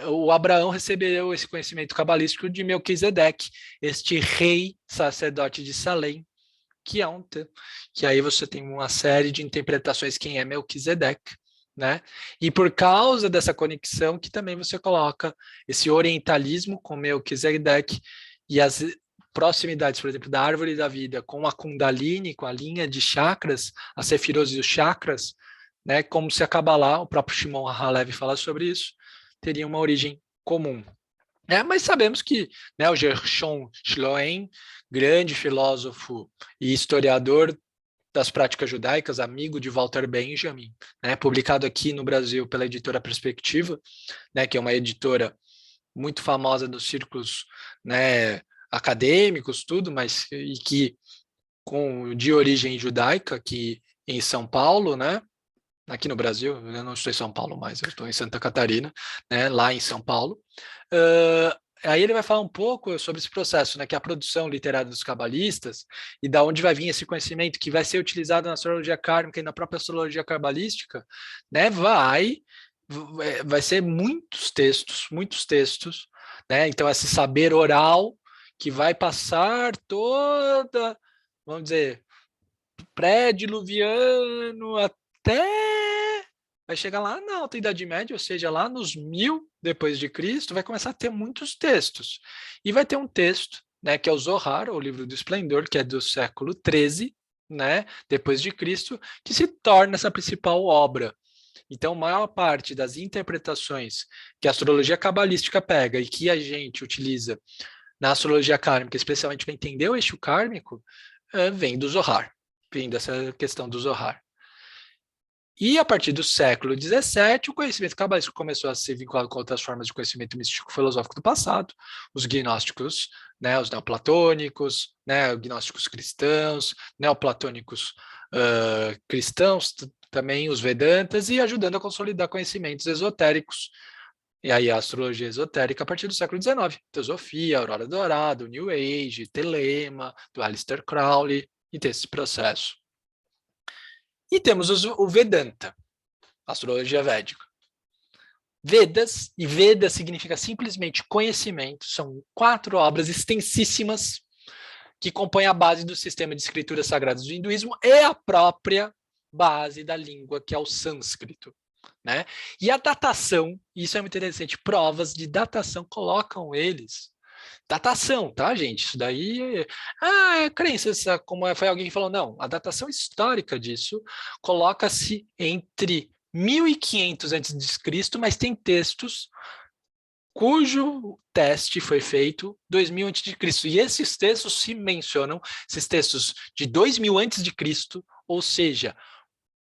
O Abraão recebeu esse conhecimento cabalístico de Melquisedeque, este rei sacerdote de Salém, que que aí você tem uma série de interpretações quem é Melquisedeque, né? E por causa dessa conexão que também você coloca esse orientalismo com Melquisedeque e as proximidades, por exemplo, da árvore da vida com a Kundalini, com a linha de chakras, a Sefirot e os chakras, né? Como se a Kabbalah, o próprio Shimon Halevi fala sobre isso, teria uma origem comum. Mas sabemos que, né, o Gershon Shloem, grande filósofo e historiador das práticas judaicas, amigo de Walter Benjamin, né, publicado aqui no Brasil pela editora Perspectiva, né, que é uma editora muito famosa nos círculos, né, acadêmicos, tudo, mas e que de origem judaica, aqui em São Paulo, né, aqui no Brasil, eu não estou em São Paulo mais, eu estou em Santa Catarina, né, lá em São Paulo. Aí ele vai falar um pouco sobre esse processo, né, que é a produção literária dos cabalistas, e da onde vai vir esse conhecimento que vai ser utilizado na astrologia kármica e na própria astrologia cabalística, né, vai ser muitos textos, né, então esse saber oral que vai passar toda, vamos dizer, pré-diluviano até vai chegar lá na Alta Idade Média, ou seja, lá nos 1000 depois de Cristo, vai começar a ter muitos textos. E vai ter um texto, né, que é o Zohar, o livro do Esplendor, que é do século 13, né, depois de Cristo, que se torna essa principal obra. Então, a maior parte das interpretações que a astrologia cabalística pega e que a gente utiliza na astrologia kármica, especialmente para entender o eixo kármico, vem do Zohar, vem dessa questão do Zohar. E a partir do século XVII, o conhecimento cabalístico começou a ser vinculado com outras formas de conhecimento místico-filosófico do passado, os gnósticos, né, os neoplatônicos, né, os gnósticos cristãos, neoplatônicos cristãos, também os Vedantas, e ajudando a consolidar conhecimentos esotéricos. E aí a astrologia esotérica a partir do século XIX, Teosofia, Aurora Dourada, o New Age, Telema, do Aleister Crowley, e tem esse processo. E temos o Vedanta, astrologia védica. Vedas, e Veda significa simplesmente conhecimento, são 4 obras extensíssimas que compõem a base do sistema de escrituras sagradas do hinduísmo e a própria base da língua, que é o sânscrito. Né? E a datação, isso é muito interessante, provas de datação colocam eles. Datação, tá, gente? Isso daí é crença, como foi alguém que falou, não, a datação histórica disso coloca-se entre 1500 a.C., mas tem textos cujo teste foi feito 2000 a.C. E esses textos se mencionam, esses textos de 2000 a.C., ou seja,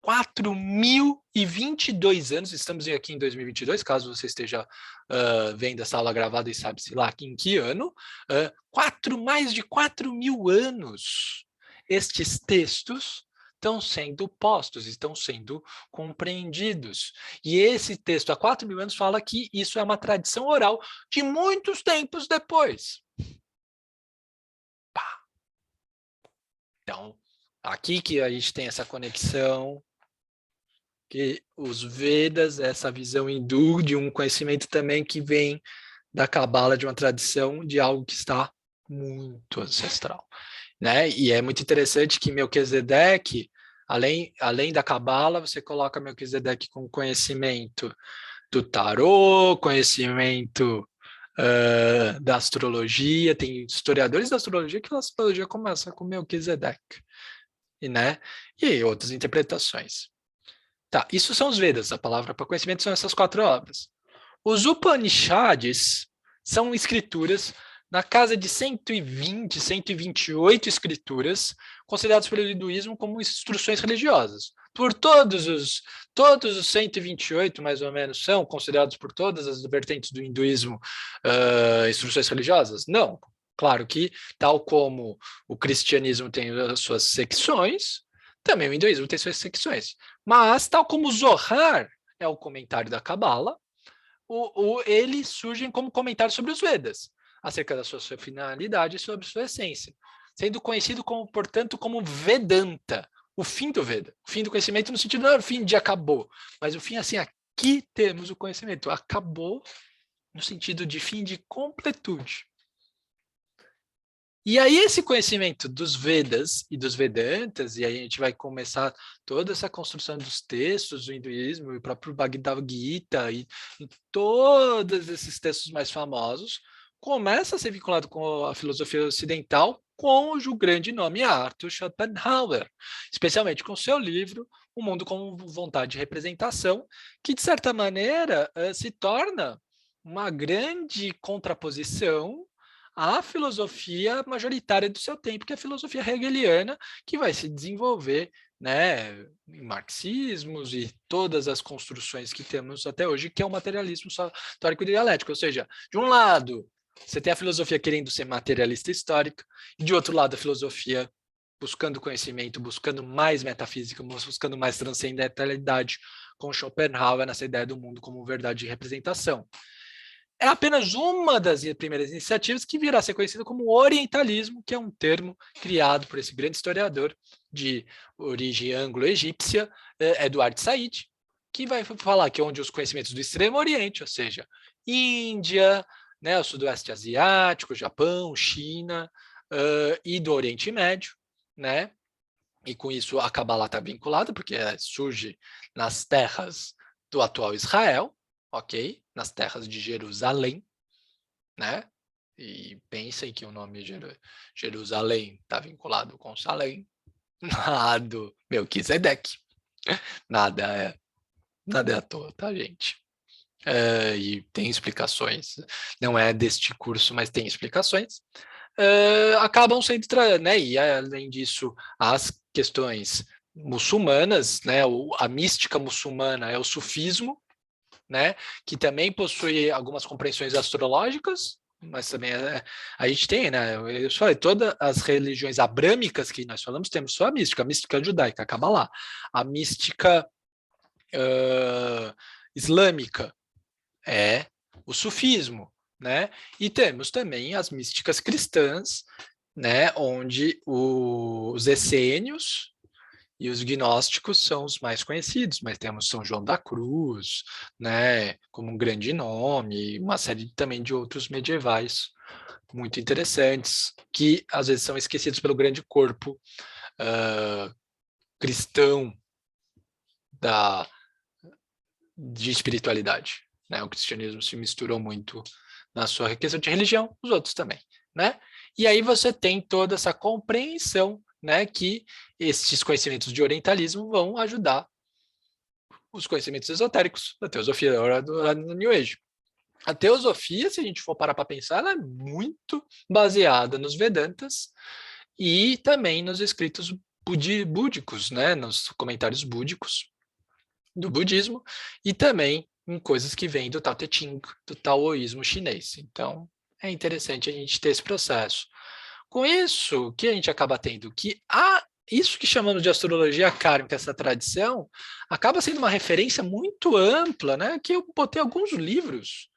4.022 anos, estamos aqui em 2022, caso você esteja vendo essa aula gravada e sabe-se lá em que ano, mais de 4.000 anos, estes textos estão sendo postos, estão sendo compreendidos. E esse texto, há 4.000 anos, fala que isso é uma tradição oral de muitos tempos depois. Pá. Então, aqui que a gente tem essa conexão, que os Vedas, essa visão hindu de um conhecimento também que vem da Cabala, de uma tradição de algo que está muito ancestral, né? E é muito interessante que Melquisedeque, além da Cabala, você coloca Melquisedeque com conhecimento do tarô, conhecimento da astrologia, tem historiadores da astrologia que a astrologia começa com Melquisedeque, né? E outras interpretações. Tá, isso são os Vedas, a palavra para conhecimento são essas 4 obras. Os Upanishads são escrituras na casa de 120, 128 escrituras, consideradas pelo hinduísmo como instruções religiosas. Por todos os 128, mais ou menos, são considerados por todas as vertentes do hinduísmo instruções religiosas? Não. Claro que, tal como o cristianismo tem as suas secções, também o hinduísmo tem suas secções. Mas, tal como o Zohar é o comentário da Cabala, eles surgem como comentário sobre os Vedas, acerca da sua finalidade e sobre sua essência, sendo conhecido, portanto, como Vedanta, o fim do Veda, o fim do conhecimento no sentido não é o fim de acabou, mas o fim assim, aqui temos o conhecimento, acabou no sentido de fim de completude. E aí esse conhecimento dos Vedas e dos Vedantas, e aí a gente vai começar toda essa construção dos textos do hinduísmo, e o próprio Bhagavad Gita, e todos esses textos mais famosos, começa a ser vinculado com a filosofia ocidental, com o grande nome Arthur Schopenhauer, especialmente com seu livro O Mundo com Vontade de Representação, que de certa maneira se torna uma grande contraposição a filosofia majoritária do seu tempo, que é a filosofia hegeliana, que vai se desenvolver, né, em marxismos e todas as construções que temos até hoje, que é o materialismo histórico dialético. Ou seja, de um lado, você tem a filosofia querendo ser materialista histórica, e de outro lado, a filosofia buscando conhecimento, buscando mais metafísica, buscando mais transcendentalidade, com Schopenhauer nessa ideia do mundo como verdade de representação. É apenas uma das primeiras iniciativas que virá a ser conhecida como orientalismo, que é um termo criado por esse grande historiador de origem anglo-egípcia, Eduard Said, que vai falar que é onde os conhecimentos do Extremo Oriente, ou seja, Índia, né, o Sudoeste Asiático, Japão, China e do Oriente Médio, né, e com isso a Cabala está vinculada, porque surge nas terras do atual Israel, ok? Nas terras de Jerusalém, né? E pensem que o nome Jerusalém está vinculado com Salém, do Melquisedeque. Nada é à toa, tá, gente? E tem explicações. Não é deste curso, mas tem explicações. Acabam sendo, né? E além disso, as questões muçulmanas, né? A mística muçulmana é o sufismo, né? Que também possui algumas compreensões astrológicas, mas também a gente tem, né? Eu falei, todas as religiões abrâmicas que nós falamos, temos só a mística judaica, acaba lá. A mística islâmica é o sufismo, né? E temos também as místicas cristãs, né? Onde os essênios e os gnósticos são os mais conhecidos, mas temos São João da Cruz, né, como um grande nome, uma série também de outros medievais muito interessantes, que às vezes são esquecidos pelo grande corpo cristão de espiritualidade. Né? O cristianismo se misturou muito na sua questão de religião, os outros também. Né? E aí você tem toda essa compreensão, né, que esses conhecimentos de orientalismo vão ajudar os conhecimentos esotéricos da teosofia, do New Age. A teosofia, se a gente for parar para pensar, ela é muito baseada nos Vedantas e também nos escritos búdicos, né, nos comentários búdicos do budismo, e também em coisas que vêm do Tao Te Ching, do taoísmo chinês. Então, é interessante a gente ter esse processo. Com isso, o que a gente acaba tendo? Que isso que chamamos de astrologia kármica, essa tradição, acaba sendo uma referência muito ampla, né? Que eu botei alguns livros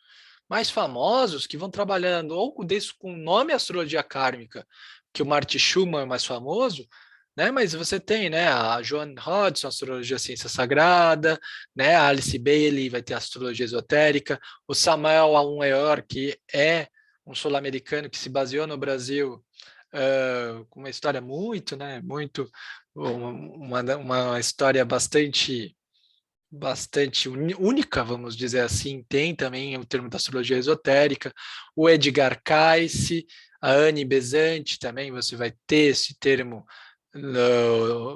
mais famosos que vão trabalhando, ou com o nome astrologia kármica, que o Marty Schumann é mais famoso, né? Mas você tem, né, a Joan Hodgson, astrologia ciência sagrada, né, a Alice Bailey vai ter astrologia esotérica, o Samuel Aun-Weor, que é um sul-americano que se baseou no Brasil, com uma história muito, né, muito uma história bastante única, vamos dizer assim. Tem também o termo da astrologia esotérica, o Edgar Cayce, a Anne Besant também, você vai ter esse termo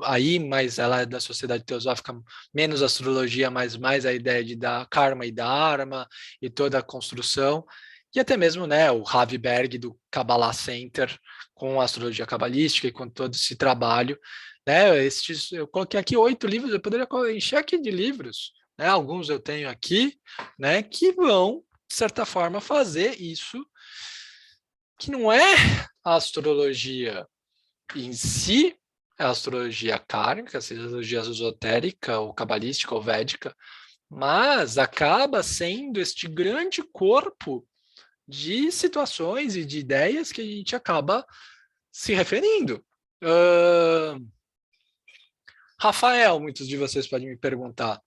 aí, mas ela é da Sociedade Teosófica, menos astrologia, mas mais a ideia de dar karma e dharma e toda a construção, e até mesmo, né, o Ravi Berg do Kabbalah Center com a astrologia cabalística e com todo esse trabalho, né? Eu coloquei aqui 8 livros, eu poderia encher aqui de livros, né? Alguns eu tenho aqui, né, que vão, de certa forma, fazer isso, que não é a astrologia em si, é a astrologia kármica, seja a astrologia esotérica, ou cabalística, ou védica, mas acaba sendo este grande corpo de situações e de ideias que a gente acaba se referindo. Rafael, muitos de vocês podem me perguntar,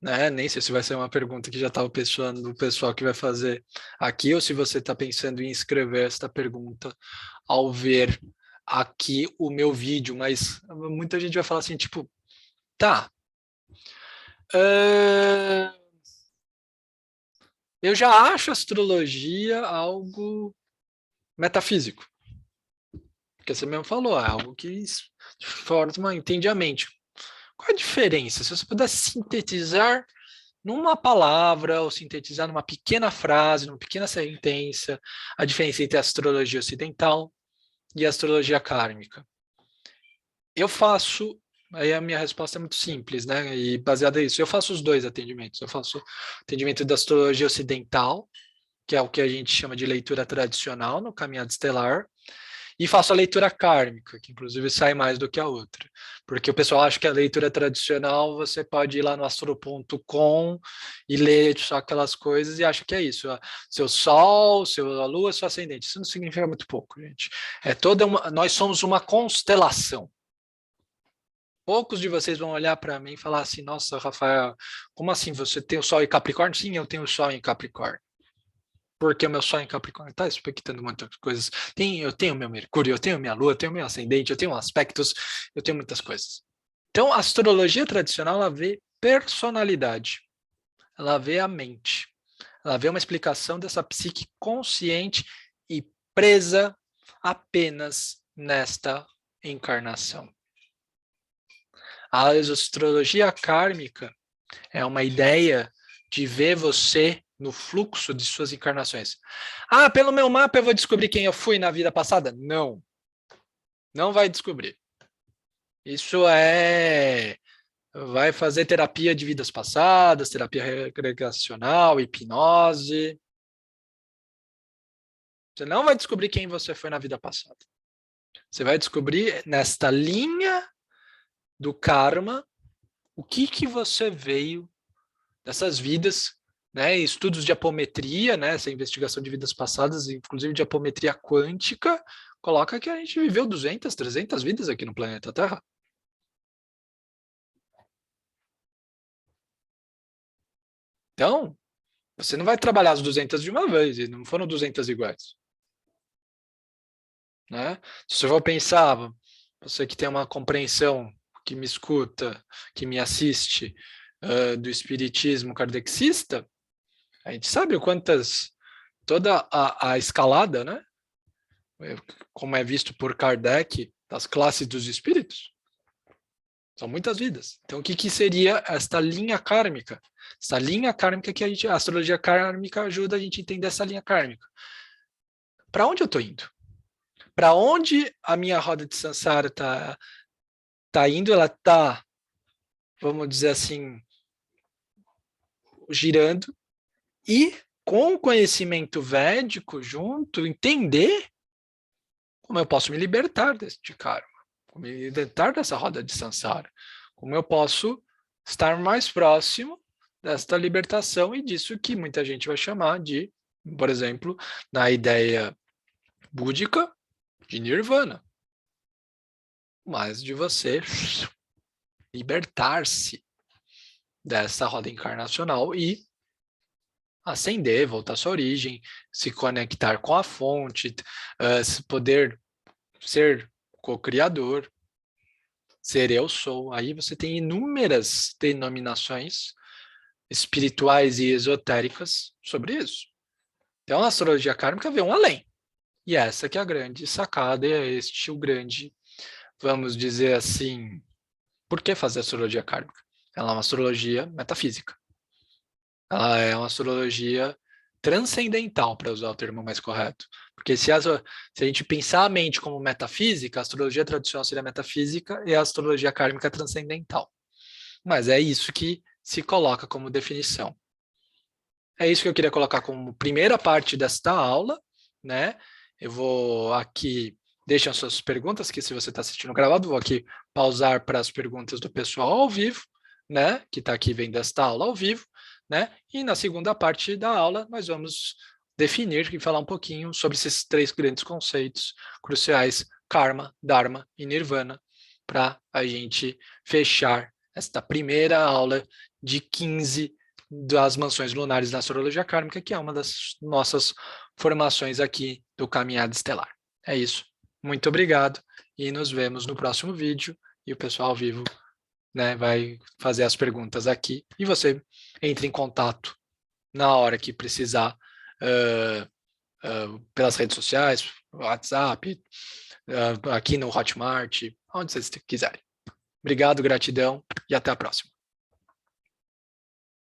né? Nem sei se vai ser uma pergunta que já estava pensando o pessoal que vai fazer aqui, ou se você está pensando em escrever esta pergunta ao ver aqui o meu vídeo, mas muita gente vai falar assim, tipo, tá, eu já acho astrologia algo metafísico, porque você mesmo falou, é algo que forma, entende a mente. Qual a diferença? Se você pudesse sintetizar numa palavra, ou sintetizar numa pequena frase, numa pequena sentença, a diferença entre a astrologia ocidental e a astrologia kármica. Eu faço, aí a minha resposta é muito simples, né? E baseada nisso, eu faço os dois atendimentos. Eu faço atendimento da astrologia ocidental, que é o que a gente chama de leitura tradicional no caminhado estelar, e faço a leitura kármica, que inclusive sai mais do que a outra. Porque o pessoal acha que a leitura tradicional você pode ir lá no astro.com e ler só aquelas coisas e acha que é isso. Seu sol, sua lua, seu ascendente. Isso não significa muito pouco, gente. Nós somos uma constelação. Poucos de vocês vão olhar para mim e falar assim, nossa, Rafael, como assim você tem o sol em Capricórnio? Sim, eu tenho o sol em Capricórnio. Porque o meu sol em Capricórnio está expectando muitas coisas. Eu tenho meu Mercúrio, eu tenho minha Lua, eu tenho meu ascendente, eu tenho aspectos, eu tenho muitas coisas. Então, a astrologia tradicional, ela vê personalidade, ela vê a mente, ela vê uma explicação dessa psique consciente e presa apenas nesta encarnação. A astrologia kármica é uma ideia de ver você no fluxo de suas encarnações. Ah, pelo meu mapa eu vou descobrir quem eu fui na vida passada? Não. Não vai descobrir. Isso vai fazer terapia de vidas passadas, terapia regressacional, hipnose. Você não vai descobrir quem você foi na vida passada. Você vai descobrir nesta linha do karma o que você veio dessas vidas, né? Estudos de apometria, né? Essa investigação de vidas passadas, inclusive de apometria quântica, coloca que a gente viveu 200, 300 vidas aqui no planeta Terra. Então, você não vai trabalhar as 200 de uma vez, e não foram 200 iguais. Né? Se você for pensar, você que tem uma compreensão, que me escuta, que me assiste, do espiritismo kardecista, a gente sabe quantas, toda a escalada, né? Como é visto por Kardec, das classes dos espíritos, são muitas vidas. Então, o que seria esta linha kármica? Essa linha kármica que a astrologia kármica ajuda a gente a entender essa linha kármica. Para onde eu estou indo? Para onde a minha roda de Sansara está indo? Ela está, vamos dizer assim, girando, e com o conhecimento védico junto, entender como eu posso me libertar deste karma, como me libertar dessa roda de Sansara, como eu posso estar mais próximo desta libertação e disso que muita gente vai chamar de, por exemplo, na ideia búdica, de Nirvana, mas de você libertar-se dessa roda encarnacional e ascender, voltar à sua origem, se conectar com a fonte, poder ser co-criador, ser eu sou. Aí você tem inúmeras denominações espirituais e esotéricas sobre isso. Então a astrologia kármica vê um além. E essa que é a grande sacada, e é este o grande, vamos dizer assim, por que fazer astrologia kármica? Ela é uma astrologia metafísica. Ela é uma astrologia transcendental, para usar o termo mais correto. Porque se a gente pensar a mente como metafísica, a astrologia tradicional seria metafísica e a astrologia kármica transcendental. Mas é isso que se coloca como definição. É isso que eu queria colocar como primeira parte desta aula, né? Eu vou aqui, deixem as suas perguntas, que se você está assistindo gravado, vou aqui pausar para as perguntas do pessoal ao vivo, né? Que está aqui vendo esta aula ao vivo, né? E na segunda parte da aula, nós vamos definir e falar um pouquinho sobre esses três grandes conceitos cruciais, Karma, Dharma e Nirvana, para a gente fechar esta primeira aula de 15 das mansões lunares da astrologia kármica, que é uma das nossas formações aqui do Caminhada Estelar. É isso. Muito obrigado e nos vemos no próximo vídeo. E o pessoal ao vivo, né, vai fazer as perguntas aqui. E você entre em contato na hora que precisar pelas redes sociais, WhatsApp, aqui no Hotmart, onde vocês quiserem. Obrigado, gratidão e até a próxima.